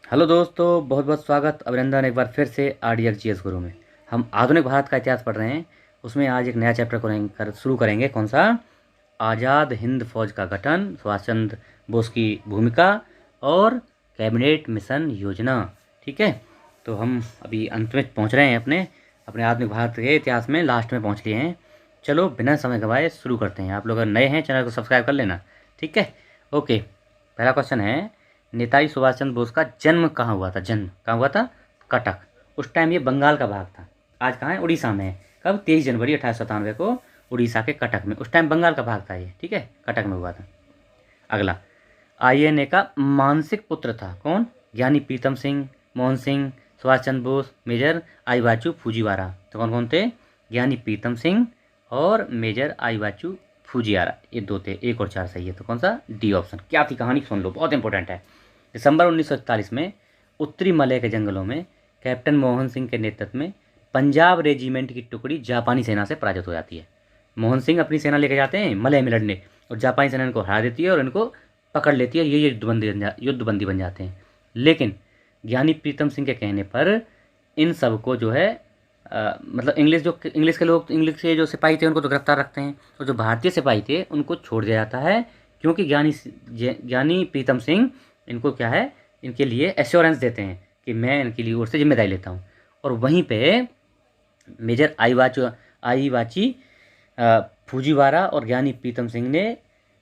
Hello दोस्तों, बहुत बहुत स्वागत, अभिनंदन एक बार फिर से RDX GS गुरु में। हम आधुनिक भारत का इतिहास पढ़ रहे हैं। उसमें आज एक नया चैप्टर शुरू करेंगे। कौन सा? आज़ाद हिंद फौज का गठन, सुभाष चंद्र बोस की भूमिका और कैबिनेट मिशन योजना। ठीक है, तो हम अभी अंत में पहुंच रहे हैं। अपने अपने आधुनिक भारत के इतिहास में लास्ट में पहुंच लिए हैं। चलो बिना समय गवाए शुरू करते हैं। आप लोग अगर नए हैं चैनल को सब्सक्राइब कर लेना। ठीक है, ओके। पहला क्वेश्चन है, नेताजी सुभाष चंद्र बोस का जन्म कहाँ हुआ था? जन्म कहाँ हुआ था? कटक। उस टाइम ये बंगाल का भाग था। आज कहाँ है? उड़ीसा में है। कब? 23 जनवरी 1897 को उड़ीसा के कटक में। उस टाइम बंगाल का भाग था ये। ठीक है, कटक में हुआ था। अगला, INA का मानसिक पुत्र था कौन? ज्ञानी प्रीतम सिंह, मोहन सिंह, सुभाष चंद्र बोस, मेजर आईवाचू फूजीवारा। तो कौन कौन थे? ज्ञानी प्रीतम सिंह और मेजर आईवाचू फूजियारा, ये दो थे। 1 और 4 सही है। तो कौन सा? D option. क्या थी कहानी? सुन लो, बहुत इंपॉर्टेंट है। दिसंबर 1941 में उत्तरी मलय के जंगलों में कैप्टन मोहन सिंह के नेतृत्व में पंजाब रेजिमेंट की टुकड़ी जापानी सेना से पराजित हो जाती है। मोहन सिंह अपनी सेना लेकर जाते हैं मलय में लड़ने, और जापानी सेना इनको हरा देती है और इनको पकड़ लेती है। ये युद्धबंदी बन जाते हैं। लेकिन ज्ञानी प्रीतम सिंह के कहने पर इन सबको जो है मतलब इंग्लिश के जो सिपाही थे उनको तो गिरफ्तार रखते हैं, और जो भारतीय सिपाही थे उनको छोड़ दिया जाता है। क्योंकि ज्ञानी प्रीतम सिंह इनको क्या है, इनके लिए एश्योरेंस देते हैं कि मैं इनके लिए ओर से जिम्मेदारी लेता हूँ। और वहीं पे मेजर आईवाची फूजीवारा और ज्ञानी प्रीतम सिंह ने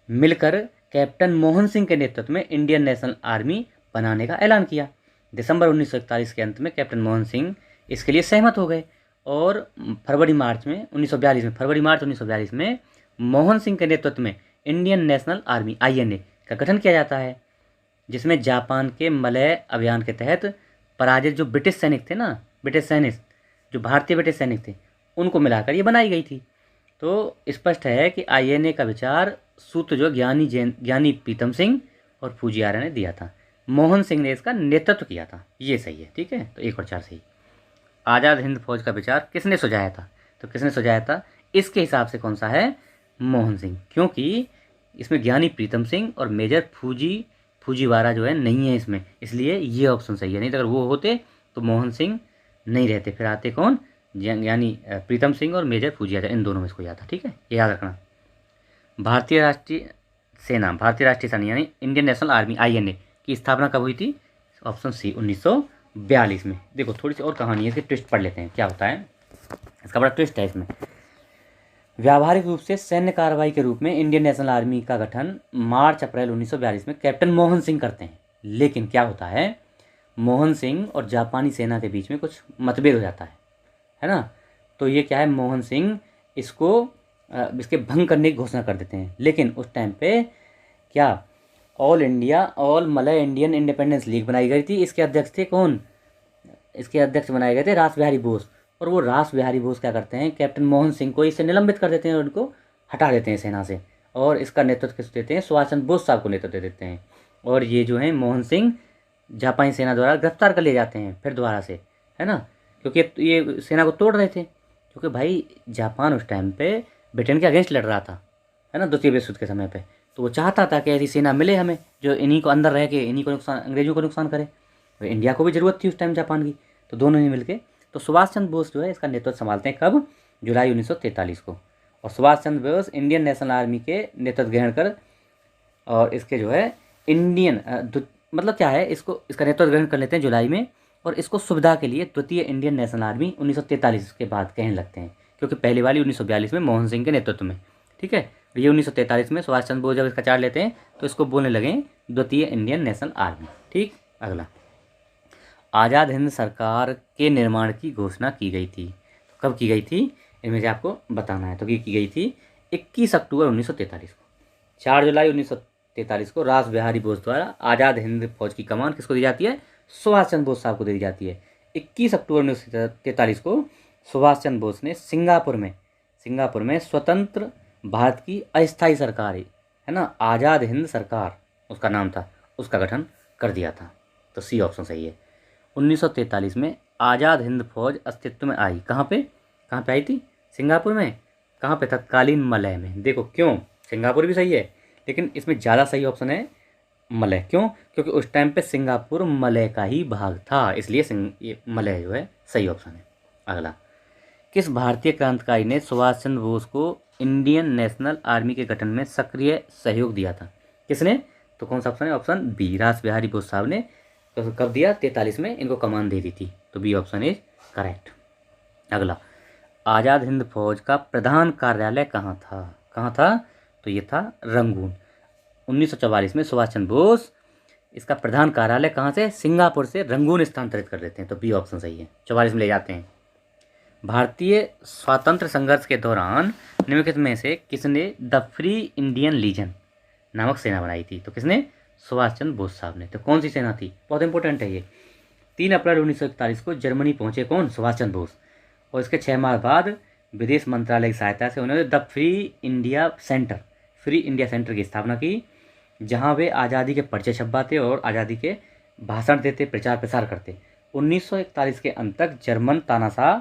मिलकर कैप्टन मोहन सिंह के नेतृत्व में इंडियन नेशनल आर्मी बनाने का ऐलान किया। दिसंबर 1941 के अंत में कैप्टन मोहन सिंह इसके लिए सहमत हो गए, और फरवरी मार्च 1942 में मोहन सिंह के नेतृत्व में इंडियन नेशनल आर्मी INA का गठन किया जाता है, जिसमें जापान के मलय अभियान के तहत पराजित जो ब्रिटिश सैनिक थे ना, जो भारतीय ब्रिटिश सैनिक थे, उनको मिलाकर ये बनाई गई थी। तो स्पष्ट है कि INA का विचार सूत्र जो ज्ञानी प्रीतम सिंह और फूजियारा ने दिया था, मोहन सिंह ने इसका नेतृत्व किया था। ये सही है। ठीक है, तो 1 और 4 सही। आज़ाद हिंद फौज का विचार किसने सुझाया था? तो किसने सुझाया था? इसके हिसाब से कौन सा है? मोहन सिंह। क्योंकि इसमें ज्ञानी प्रीतम सिंह और मेजर फूजीवारा जो है नहीं है इसमें, इसलिए ये ऑप्शन सही है। नहीं तो अगर वो होते तो मोहन सिंह नहीं रहते, फिर आते कौन? यानी प्रीतम सिंह और मेजर फूजियारा, इन दोनों में इसको याद था। ठीक है, ये याद रखना। भारतीय राष्ट्रीय सेना यानी इंडियन नेशनल आर्मी INA की स्थापना कब हुई थी? ऑप्शन सी, 1942 में। देखो थोड़ी सी और कहानी है, इसकी ट्विस्ट पढ़ लेते हैं क्या होता है। इसका बड़ा ट्विस्ट है इसमें। व्यावहारिक रूप से सैन्य कार्रवाई के रूप में इंडियन नेशनल आर्मी का गठन मार्च अप्रैल 1942 में कैप्टन मोहन सिंह करते हैं। लेकिन क्या होता है, मोहन सिंह और जापानी सेना के बीच में कुछ मतभेद हो जाता है ना। तो ये क्या है, मोहन सिंह इसके भंग करने की घोषणा कर देते हैं। लेकिन उस टाइम पे क्या all Malay Indian independence league बनाई गई थी। इसके अध्यक्ष थे कौन? इसके अध्यक्ष बनाए गए थे रास बिहारी बोस। और वो रास बिहारी बोस क्या करते हैं, कैप्टन मोहन सिंह को इससे निलंबित कर देते हैं और उनको हटा देते हैं सेना से। और इसका नेतृत्व किस देते हैं? सुभाष चंद्र बोस साहब को नेतृत्व देते हैं। और ये जो है मोहन सिंह जापानी सेना द्वारा गिरफ्तार कर लिए जाते हैं फिर दोबारा से, है ना। क्योंकि ये सेना को तोड़ रहे थे, क्योंकि भाई जापान उस टाइम पे ब्रिटेन के अगेंस्ट लड़ रहा था, है ना, द्वितीय विश्व युद्ध के समय पे। तो वो चाहता था कि ऐसी सेना मिले हमें जो इन्हीं को अंदर रह के इन्हीं को नुकसान, अंग्रेजों को नुकसान करे। और इंडिया को भी ज़रूरत थी उस टाइम जापान की। तो दोनों ही मिलके, तो सुभाष चंद्र बोस जो है इसका नेतृत्व संभालते हैं। कब? जुलाई 1943 को। और Subhash Chandra Bose Indian national army के नेतृत्व ग्रहण कर, और इसके जो है मतलब क्या है, इसका नेतृत्व ग्रहण कर लेते हैं जुलाई में। और इसको सुविधा के लिए द्वितीय इंडियन नेशनल आर्मी 1943 के बाद कहने लगते हैं, क्योंकि पहली वाली 1942 में मोहन सिंह के नेतृत्व में। ठीक है, ये 1943 में सुभाष चंद्र बोस जब इसका चार्ज लेते हैं तो इसको बोलने लगे द्वितीय इंडियन नेशनल आर्मी। ठीक, अगला, आज़ाद हिंद सरकार के निर्माण की घोषणा की गई थी। तो कब की गई थी, इनमें से आपको बताना है। तो ये की गई थी 21 अक्टूबर 1943 को। 4 जुलाई 1943 को रास बिहारी बोस द्वारा आज़ाद हिंद फौज की कमान किसको दी जाती है? सुभाष चंद्र बोस साहब को दी जाती है। 21 अक्टूबर 1943 को सुभाष चंद्र बोस ने सिंगापुर में स्वतंत्र भारत की अस्थायी सरकार है ना, आज़ाद हिंद सरकार उसका नाम था, उसका गठन कर दिया था। तो सी ऑप्शन सही है। 1943 में आज़ाद हिंद फौज अस्तित्व में आई। कहाँ पे आई थी? सिंगापुर में। कहाँ पे? तत्कालीन मलय में। देखो क्यों, सिंगापुर भी सही है, लेकिन इसमें ज़्यादा सही ऑप्शन है मलय। क्यों? क्योंकि उस टाइम पे सिंगापुर मलय का ही भाग था, इसलिए ये मलय जो है सही ऑप्शन है। अगला, किस भारतीय क्रांतिकारी ने सुभाष चंद्र बोस को इंडियन नेशनल आर्मी के गठन में सक्रिय सहयोग दिया था? किसने? तो कौन सा ऑप्शन है? ऑप्शन बी, रास बिहारी बोस साहब ने। तो कब दिया? 43 में इनको कमान दे दी थी। तो बी ऑप्शन इज करेक्ट। अगला, आज़ाद हिंद फौज का प्रधान कार्यालय कहाँ था? कहाँ था? तो ये था रंगून। 1944 में सुभाष चंद्र बोस इसका प्रधान कार्यालय कहाँ से? सिंगापुर से रंगून स्थानांतरित कर देते हैं। तो बी ऑप्शन सही है, 44 में ले जाते हैं। भारतीय स्वातंत्र संघर्ष के दौरान निम्नलिखित में से किसने द फ्री इंडियन लीजन नामक सेना बनाई थी? तो किसने? सुभाष चंद्र बोस साहब ने। तो कौन सी सेना थी? बहुत इंपॉर्टेंट है ये। 3 अप्रैल 1941 को जर्मनी पहुंचे कौन? सुभाष चंद्र बोस। और इसके 6 माह बाद विदेश मंत्रालय की सहायता से उन्होंने द फ्री इंडिया सेंटर की स्थापना की, जहां वे आज़ादी के परिचय छपवाते और आज़ादी के भाषण देते, प्रचार प्रसार करते। 1941 के अंत तक जर्मन तानाशाह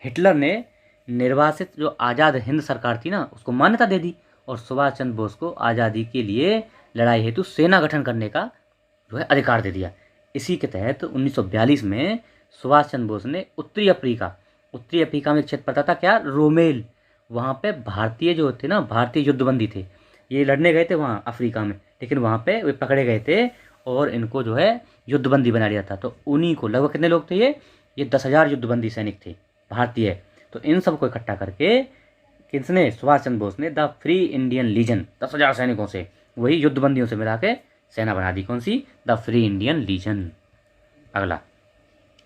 हिटलर ने निर्वासित जो आज़ाद हिंद सरकार थी ना, उसको मान्यता दे दी और सुभाष चंद्र बोस को आज़ादी के लिए लड़ाई हेतु सेना गठन करने का जो है अधिकार दे दिया। इसी के तहत 1942 में सुभाष चंद्र बोस ने उत्तरी अफ्रीका में एक क्षेत्र पड़ता था क्या? रोमेल। वहाँ पे भारतीय जो थे ना, भारतीय युद्धबंदी थे, ये लड़ने गए थे वहाँ अफ्रीका में, लेकिन वहाँ पे वे पकड़े गए थे और इनको जो है युद्धबंदी बना दिया था। तो उन्हीं को, लगभग कितने लोग थे ये 10,000 युद्धबंदी सैनिक थे भारतीय। तो इन सबको इकट्ठा करके किसने? सुभाष चंद्र बोस ने द फ्री इंडियन लीजन 10,000 सैनिकों से, वही युद्धबंदियों से मिला के सेना बना दी। कौन सी? The free Indian legion. अगला,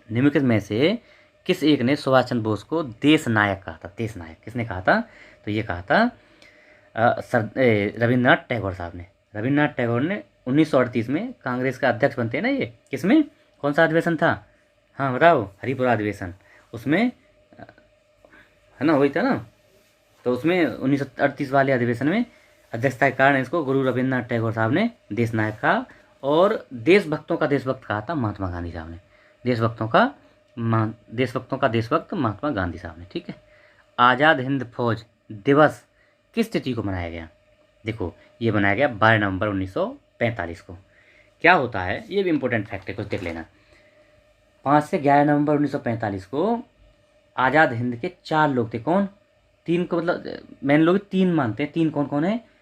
निम्नलिखित में से किस एक ने सुभाष चंद्र बोस को देश नायक कहा था? देश नायक किसने कहा था? तो ये कहा था रविन्द्रनाथ टैगोर साहब ने। रविन्द्रनाथ टैगोर ने 1938 में कांग्रेस का अध्यक्ष बनते हैं ना ये। किसमें? कौन सा अधिवेशन था? हाँ बताओ, हरिपुरा अधिवेशन। उसमें है ना, वही था ना। तो उसमें 1938 वाले अधिवेशन में अध्यक्षता के कारण इसको गुरु रविन्द्रनाथ टैगोर साहब ने देश नायक कहा और देशभक्तों का देशभक्त कहा था महात्मा गांधी साहब ने। देशभक्तों का देशभक्त महात्मा गांधी साहब ने। ठीक है। आज़ाद हिंद फौज दिवस किस तिथि को मनाया गया? देखो, ये मनाया गया 12 नवंबर 1945 को। क्या होता है, ये भी इंपॉर्टेंट फैक्ट है, कुछ देख लेना। 5 से 11 नवंबर 1945 को आज़ाद हिंद के 4 लोग थे। कौन? 3 को, मतलब मेन लोग 3 मानते हैं। 3 कौन कौन है?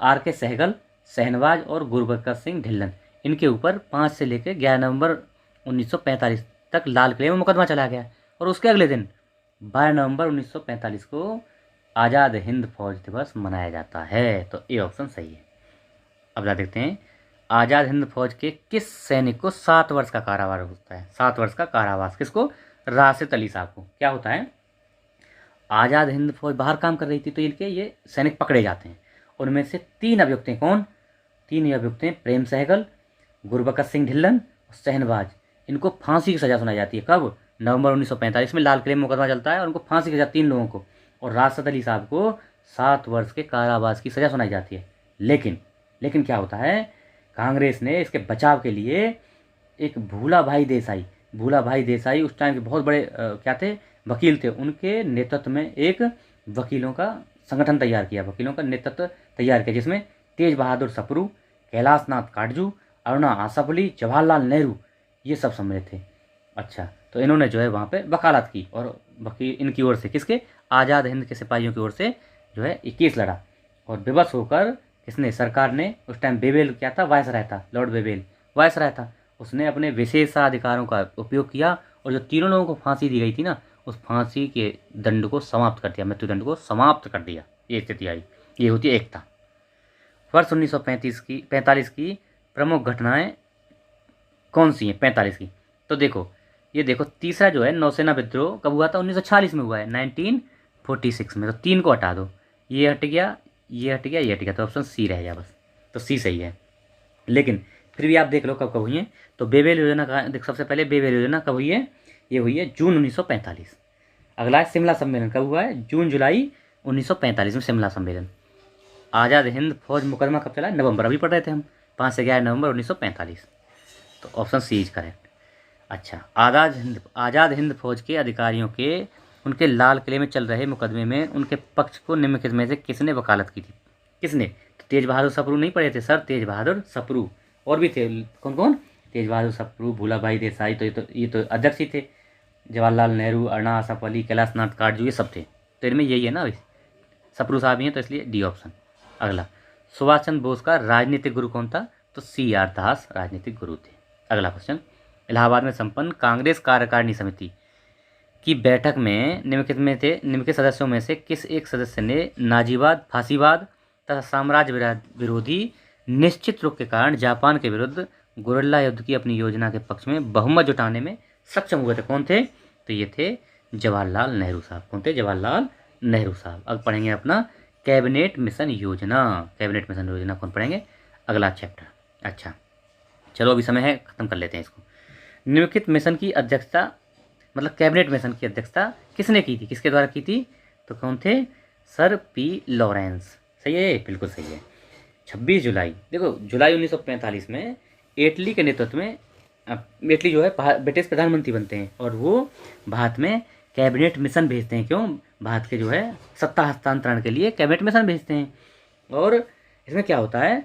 R.K. सहगल, शहनवाज और गुरबख्श सिंह ढिल्लन। इनके ऊपर 5 से लेकर 11 नवंबर 1945 तक लाल किले में मुकदमा चला गया और उसके अगले दिन 12 नवंबर 1945 को आज़ाद हिंद फौज दिवस मनाया जाता है। तो ए ऑप्शन सही है। अब देखते हैं, आज़ाद हिंद फौज के किस सैनिक को 7 वर्ष का कारावास होता है? 7 वर्ष का कारावास किसको? राशिद अली साहब को। क्या होता है, आज़ाद हिंद फौज बाहर काम कर रही थी तो इनके ये सैनिक पकड़े जाते हैं। उनमें से 3 अभियुक्त हैं। कौन? 3 अभियुक्त हैं, प्रेम सहगल, गुरबख्श सिंह ढिल्लन और शहनवाज। इनको फांसी की सज़ा सुनाई जाती है। कब? नवंबर 1945 में लाल किले में मुकदमा चलता है और उनको फांसी की सज़ा 3 लोगों को, और राशिद अली साहब को 7 वर्ष के कारावास की सज़ा सुनाई जाती है। लेकिन क्या होता है, कांग्रेस ने इसके बचाव के लिए एक भूला भाई देसाई उस टाइम के बहुत बड़े क्या थे, वकील थे। उनके नेतृत्व में एक वकीलों का संगठन तैयार किया, वकीलों का नेतृत्व तैयार किया, जिसमें तेज बहादुर सप्रू, कैलाश नाथ काटजू, अरुणा आसफ अली, जवाहरलाल नेहरू, ये सब सम्मिलित थे। अच्छा, तो इन्होंने जो है वहाँ पे वकालत की और वकील इनकी ओर से, किसके? आज़ाद हिंद के सिपाहियों की ओर से जो है ये केस लड़ा। और विवश होकर किसने? सरकार ने, उस टाइम बेबेल क्या था, वायसराय था, लॉर्ड बेबेल वायसराय था, उसने अपने विशेषाधिकारों का उपयोग किया और जो 3 लोगों को फांसी दी गई थी ना, उस फांसी के दंड को समाप्त कर दिया, मृत्युदंड को समाप्त कर दिया। ये स्थिति आई। ये होती है एकता। वर्ष 1945 की प्रमुख घटनाएं कौन सी हैं? 45 की। तो देखो, ये देखो, तीसरा जो है नौसेना विद्रोह कब हुआ था? 1946 में हुआ है, 1946 में। तो 3 को हटा दो, ये हट गया, ये हट गया, ये हट गया, तो ऑप्शन सी रह गया बस। तो सी सही है। लेकिन फिर भी आप देख लो कब हुई है। तो बेबेल योजना का देख, सबसे पहले बेबेल योजना कब हुई है? ये हुई है जून 1945। अगला है शिमला सम्मेलन, कब हुआ है? जून जुलाई 1945 में शिमला सम्मेलन। आज़ाद हिंद फौज मुकदमा कब चला? नवंबर, अभी पढ़ रहे थे हम, 5 से 11 नवंबर 1945। तो ऑप्शन सी इज करेक्ट। अच्छा, आज़ाद हिंद फौज के अधिकारियों के उनके लाल किले में चल रहे मुकदमे में उनके पक्ष को निम्नलिखित में से किसने वकालत की थी? किसने? तो तेज बहादुर सप्रू नहीं पढ़े थे सर, तेज बहादुर सप्रू। और भी थे, कौन कौन? तेज बहादुर सप्रू, भूलाभाई देसाई, तो ये तो अध्यक्ष ही थे। जवाहरलाल नेहरू, अण्णा आसफ अली, कैलाश नाथ काटजू, ये सब थे। तो इनमें यही है ना, सप्रू साहब ही हैं, तो इसलिए डी ऑप्शन। अगला, सुभाष चंद्र बोस का राजनीतिक गुरु कौन था? तो सी आर दास राजनीतिक गुरु थे। अगला क्वेश्चन, इलाहाबाद में संपन्न कांग्रेस कार्यकारिणी समिति की बैठक में निम्नलिखित सदस्यों में से किस एक सदस्य ने नाजीवाद, फांसीवाद तथा साम्राज्य विरोधी निश्चित रुख के कारण जापान के विरुद्ध गुरिल्ला युद्ध की अपनी योजना के पक्ष में बहुमत जुटाने में सक्षम हुए थे? कौन थे? तो ये थे जवाहरलाल नेहरू साहब। कौन थे? जवाहरलाल नेहरू साहब। अब पढ़ेंगे अपना कैबिनेट मिशन योजना। कैबिनेट मिशन योजना कौन पढ़ेंगे? अगला चैप्टर। अच्छा चलो, अभी समय है, खत्म कर लेते हैं इसको। निम्नलिखित मिशन की अध्यक्षता, मतलब कैबिनेट मिशन की अध्यक्षता किसने की थी? किसके द्वारा की थी? तो कौन थे? Sir P Lawrence. सही है, बिल्कुल सही है। 26 जुलाई, देखो जुलाई 1945 में एटली के नेतृत्व में, एटली जो है ब्रिटिश प्रधानमंत्री बनते हैं और वो भारत में कैबिनेट मिशन भेजते हैं। क्यों? भारत के जो है सत्ता हस्तांतरण के लिए कैबिनेट मिशन भेजते हैं। और इसमें क्या होता है,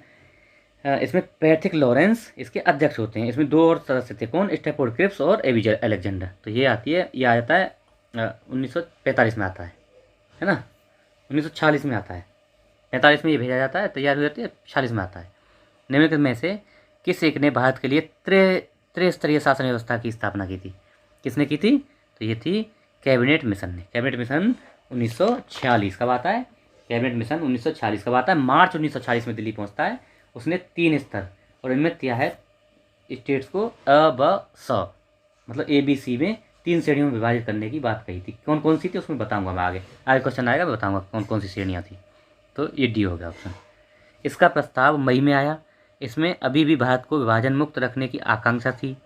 इसमें पैट्रिक लॉरेंस इसके अध्यक्ष होते हैं। इसमें 2 और सदस्य थे, कौन? स्टैफोर्ड क्रिप्स और एविजर अलेक्जेंडर। तो ये आ जाता है 1945 में आता है ना, 1946 में आता है, 45 में ये भेजा जाता है, तैयार हो जाती है, 46 में आता है। निम्नलिखित में से किस एक ने भारत के लिए त्रिस्तरीय शासन व्यवस्था की स्थापना की थी? किसने की थी? तो ये थी कैबिनेट मिशन ने। कैबिनेट मिशन 1946 कब आता है? कैबिनेट मिशन 1946 कब आता है? मार्च 1946 में दिल्ली पहुंचता है। उसने 3 स्तर, और इनमें क्या है, स्टेट्स को अ ब स मतलब ABC में 3 श्रेणियों में विभाजित करने की बात कही थी। कौन कौन सी थी उसमें बताऊंगा मैं आगे क्वेश्चन आएगा, मैं बताऊंगा कौन कौन सी श्रेणियाँ थी। तो ये डी हो गया ऑप्शन। इसका प्रस्ताव मई में आया। इसमें अभी भी भारत को विभाजन मुक्त रखने की आकांक्षा थी,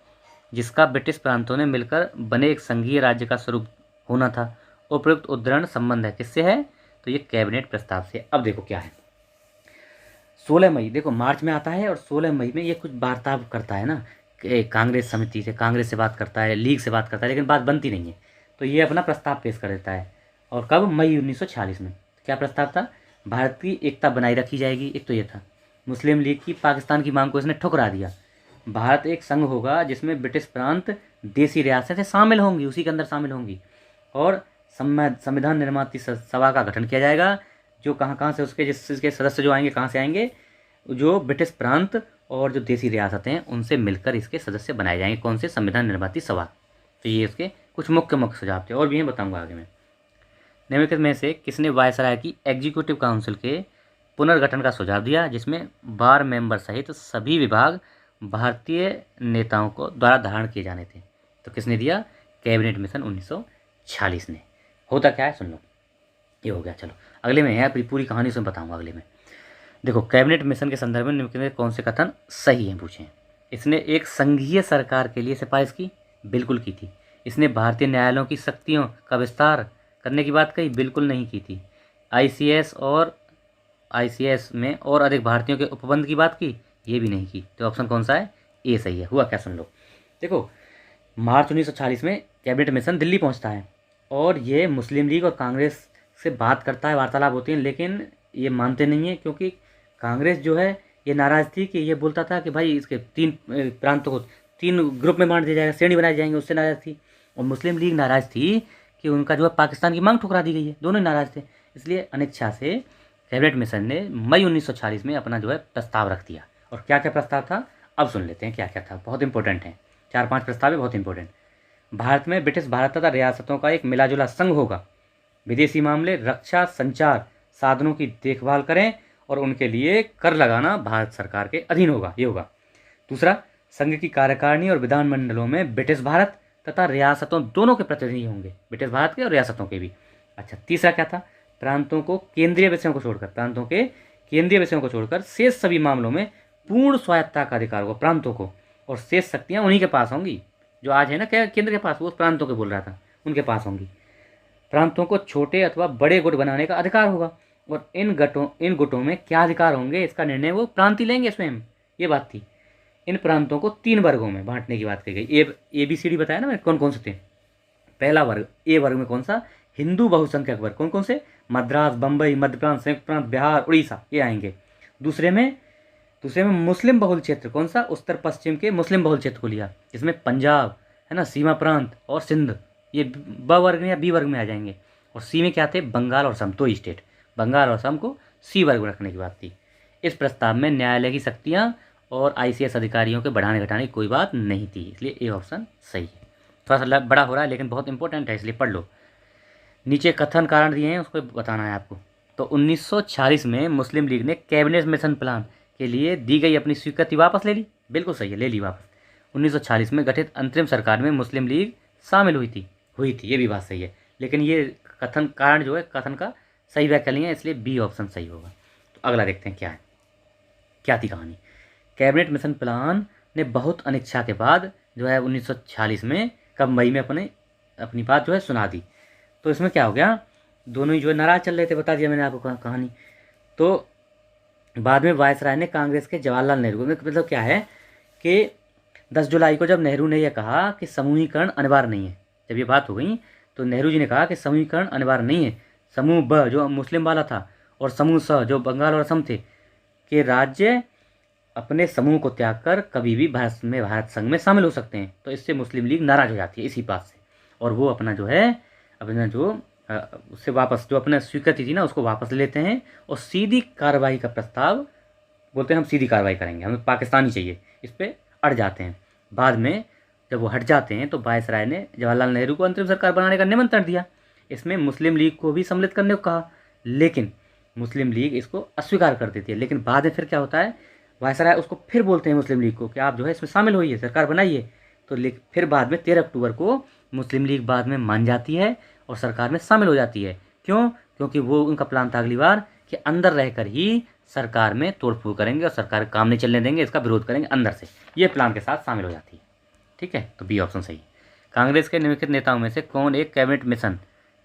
जिसका ब्रिटिश प्रांतों ने मिलकर बने एक संघीय राज्य का स्वरूप होना था। उपयुक्त उद्धरण संबंध है किससे है? तो ये कैबिनेट प्रस्ताव से। अब देखो क्या है, 16 मई, देखो मार्च में आता है और 16 मई में ये कुछ वार्ता करता है ना, कांग्रेस समिति से, कांग्रेस से बात करता है, लीग से बात करता है, लेकिन बात बनती नहीं है। तो ये अपना प्रस्ताव पेश कर देता है। और कब? मई 1946 में। क्या प्रस्ताव था? भारत की एकता बनाई रखी जाएगी, एक तो ये था। मुस्लिम लीग की पाकिस्तान की मांग को इसने ठुकरा दिया। भारत एक संघ होगा जिसमें ब्रिटिश प्रांत देसी रियासतें शामिल होंगी, उसी के अंदर शामिल होंगी। और संविधान निर्माती सभा का गठन किया जाएगा, जो कहाँ से उसके जिसके सदस्य जो आएंगे, कहाँ से आएंगे? जो ब्रिटिश प्रांत और जो देसी रियासतें हैं उनसे मिलकर इसके सदस्य बनाए जाएंगे। कौन से? संविधान निर्माती सभा। तो ये इसके कुछ मुख्य सुझाव थे, और भी हैं, बताऊंगा आगे में। निम्नलिखित में से किसने वायसराय की एग्जीक्यूटिव काउंसिल के पुनर्गठन का सुझाव दिया, जिसमें बार मेंबर सहित सभी विभाग भारतीय नेताओं को द्वारा धारण किए जाने थे? तो किसने दिया? कैबिनेट मिशन 1946 ने। होता क्या है सुन लो, ये हो गया। चलो अगले में है, पूरी कहानी से बताऊंगा अगले में। देखो कैबिनेट मिशन के संदर्भ में निम्नलिखित में कौन से कथन सही हैं पूछें। इसने एक संघीय सरकार के लिए सिफारिश की, बिल्कुल की थी। इसने भारतीय न्यायालयों की शक्तियों का विस्तार करने की बात कही, बिल्कुल नहीं की थी। आईसीएस में और अधिक भारतीयों के उपबंध की बात की, ये भी नहीं की। तो ऑप्शन कौन सा है? ए सही है। हुआ क्या सुन लो, देखो मार्च 1946 में कैबिनेट मिशन दिल्ली पहुंचता है और ये मुस्लिम लीग और कांग्रेस से बात करता है, वार्तालाप होती है, लेकिन ये मानते नहीं है, क्योंकि कांग्रेस जो है ये नाराज़ थी कि ये बोलता था कि भाई इसके 3 प्रांतों को 3 ग्रुप में बांट दिया जाएगा, श्रेणी बनाई जाएंगे, उससे नाराज़ थी। और मुस्लिम लीग नाराज़ थी कि उनका जो है पाकिस्तान की मांग ठुकरा दी गई है, दोनों नाराज़ थे। इसलिए अनिच्छा से कैबिनेट मिशन ने मई 1946 में अपना जो है प्रस्ताव रख दिया। और क्या क्या प्रस्ताव था अब सुन लेते हैं क्या क्या था, बहुत इंपॉर्टेंट है, 4-5 प्रस्ताव है, बहुत इंपॉर्टेंट। भारत में ब्रिटिश भारत तथा रियासतों का एक मिलाजुला संघ होगा। विदेशी मामले, रक्षा, संचार साधनों की देखभाल करें और उनके लिए कर लगाना भारत सरकार के अधीन होगा, ये होगा। दूसरा, संघ की कार्यकारिणी और विधानमंडलों में ब्रिटिश भारत तथा रियासतों दोनों के प्रतिनिधि होंगे, ब्रिटिश भारत के और रियासतों के भी। अच्छा, तीसरा क्या था? प्रांतों को केंद्रीय विषयों को छोड़कर शेष सभी मामलों में पूर्ण स्वायत्तता का अधिकार होगा प्रांतों को, और शेष शक्तियाँ उन्हीं के पास होंगी। जो आज है ना क्या केंद्र के पास, वो प्रांतों के बोल रहा था, उनके पास होंगी। प्रांतों को छोटे अथवा बड़े गुट बनाने का अधिकार होगा, और इन गुटों में क्या अधिकार होंगे इसका निर्णय वो प्रांत ही लेंगे स्वयं, ये बात थी। इन प्रांतों को 3 वर्गों में बांटने की बात कही गई। ABCD बताया ना मैंने कौन कौन से थे। पहला वर्ग, ए वर्ग में कौन सा? हिंदू बहुसंख्यक वर्ग। कौन कौन से? मद्रास, बम्बई, मध्य प्रांत, संयुक्त प्रांत, बिहार, उड़ीसा, ये आएंगे। दूसरे में मुस्लिम बहुल क्षेत्र कौन सा, उत्तर पश्चिम के मुस्लिम बहुल क्षेत्र को लिया, जिसमें पंजाब है ना, सीमा प्रांत और सिंध, ये ब वर्ग में या बी वर्ग में आ जाएंगे। और सी में क्या थे, बंगाल और असम, 2 स्टेट, बंगाल और असम को सी वर्ग में रखने की बात थी। इस प्रस्ताव में न्यायालय की शक्तियाँ और ICS अधिकारियों के बढ़ाने घटाने की कोई बात नहीं थी, इसलिए ए ऑप्शन सही है। थोड़ा सा बड़ा हो रहा है लेकिन बहुत इंपॉर्टेंट है, इसलिए पढ़ लो। नीचे कथन कारण दिए हैं, उसको बताना है आपको। तो 1946 में मुस्लिम लीग ने कैबिनेट मिशन प्लान के लिए दी गई अपनी स्वीकृति वापस ले ली, बिल्कुल सही है, ले ली वापस। 1946 में गठित अंतरिम सरकार में मुस्लिम लीग शामिल हुई थी, ये भी बात सही है, लेकिन ये कथन कारण जो है, कथन का सही व्याख्या नहीं है, इसलिए बी ऑप्शन सही होगा। तो अगला देखते हैं क्या है, क्या थी कहानी। कैबिनेट मिशन प्लान ने बहुत अनिच्छा के बाद जो है 1946 में कब मई में अपनी बात जो है सुना दी। तो इसमें क्या हो गया, दोनों ही जो है नाराज चल रहे थे, बता दिया मैंने आपको कहानी। तो बाद में वायसराय ने कांग्रेस के जवाहरलाल नेहरू, मतलब क्या है कि 10 जुलाई को जब नेहरू ने यह कहा कि समूहीकरण अनिवार्य नहीं है, जब ये बात हो गई तो नेहरू जी ने कहा कि समूहीकरण अनिवार्य नहीं है, समूह ब जो मुस्लिम वाला था और समूह स जो बंगाल और असम थे कि राज्य अपने समूह को त्याग कर कभी भी भारत संघ में शामिल हो सकते हैं। तो इससे मुस्लिम लीग नाराज हो जाती है इसी बात से, और वो अपना जो उससे वापस जो अपने स्वीकृति थी ना उसको वापस लेते हैं और सीधी कार्रवाई का प्रस्ताव, बोलते हैं हम सीधी कार्रवाई करेंगे, हमें पाकिस्तानी चाहिए, इस पर अड़ जाते हैं। बाद में जब वो हट जाते हैं तो वायसराय ने जवाहरलाल नेहरू को अंतरिम सरकार बनाने का निमंत्रण दिया, इसमें मुस्लिम लीग को भी सम्मिलित करने को कहा, लेकिन मुस्लिम लीग इसको अस्वीकार कर देती है। लेकिन बाद में फिर क्या होता है, वायसराय उसको फिर बोलते हैं मुस्लिम लीग को कि आप जो है इसमें शामिल होइए, सरकार बनाइए। तो फिर बाद में 13 अक्टूबर को मुस्लिम लीग बाद में मान जाती है और सरकार में शामिल हो जाती है। क्यों? क्योंकि वो उनका प्लान था अगली बार कि अंदर रहकर ही सरकार में तोड़फोड़ करेंगे और सरकार काम नहीं चलने देंगे, इसका विरोध करेंगे अंदर से, ये प्लान के साथ शामिल हो जाती है। ठीक है, तो बी ऑप्शन सही। कांग्रेस के निम्नलिखित नेताओं में से कौन एक कैबिनेट मिशन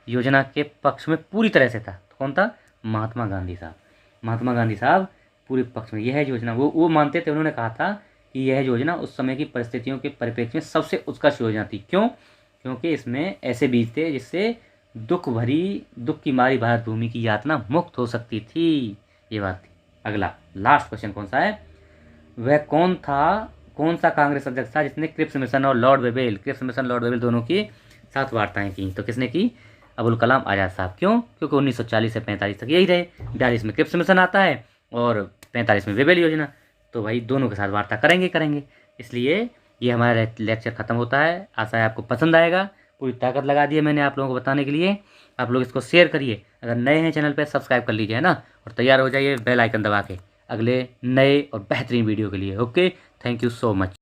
योजना के पक्ष में पूरी तरह से था? तो कौन था? महात्मा गांधी साहब। महात्मा गांधी साहब पूरे पक्ष में, यह योजना वो मानते थे, उन्होंने कहा था कि यह योजना उस समय की परिस्थितियों के परिप्रेक्ष्य में सबसे उत्कृष्ट योजना थी। क्यों? क्योंकि इसमें ऐसे बीज थे जिससे दुख की मारी भारत भूमि की यातना मुक्त हो सकती थी, ये बात थी। अगला लास्ट क्वेश्चन कौन सा है, वह कौन सा कांग्रेस अध्यक्ष था जिसने क्रिप्स मिशन और लॉर्ड वेवेल दोनों की साथ वार्ताएं की? तो किसने की? अबुल कलाम आज़ाद साहब। क्यों? क्योंकि 1940 से 45 तक यही रहे, 42 में क्रिप्स मिशन आता है और 45 में वेवेल योजना, तो भाई दोनों के साथ वार्ता करेंगे। इसलिए ये हमारा लेक्चर ख़त्म होता है। आशा है आपको पसंद आएगा, पूरी ताकत लगा दी है मैंने आप लोगों को बताने के लिए। आप लोग इसको शेयर करिए, अगर नए हैं चैनल पे सब्सक्राइब कर लीजिए, है ना, और तैयार हो जाइए बेल आइकन दबा के अगले नए और बेहतरीन वीडियो के लिए। Okay, thank you so much.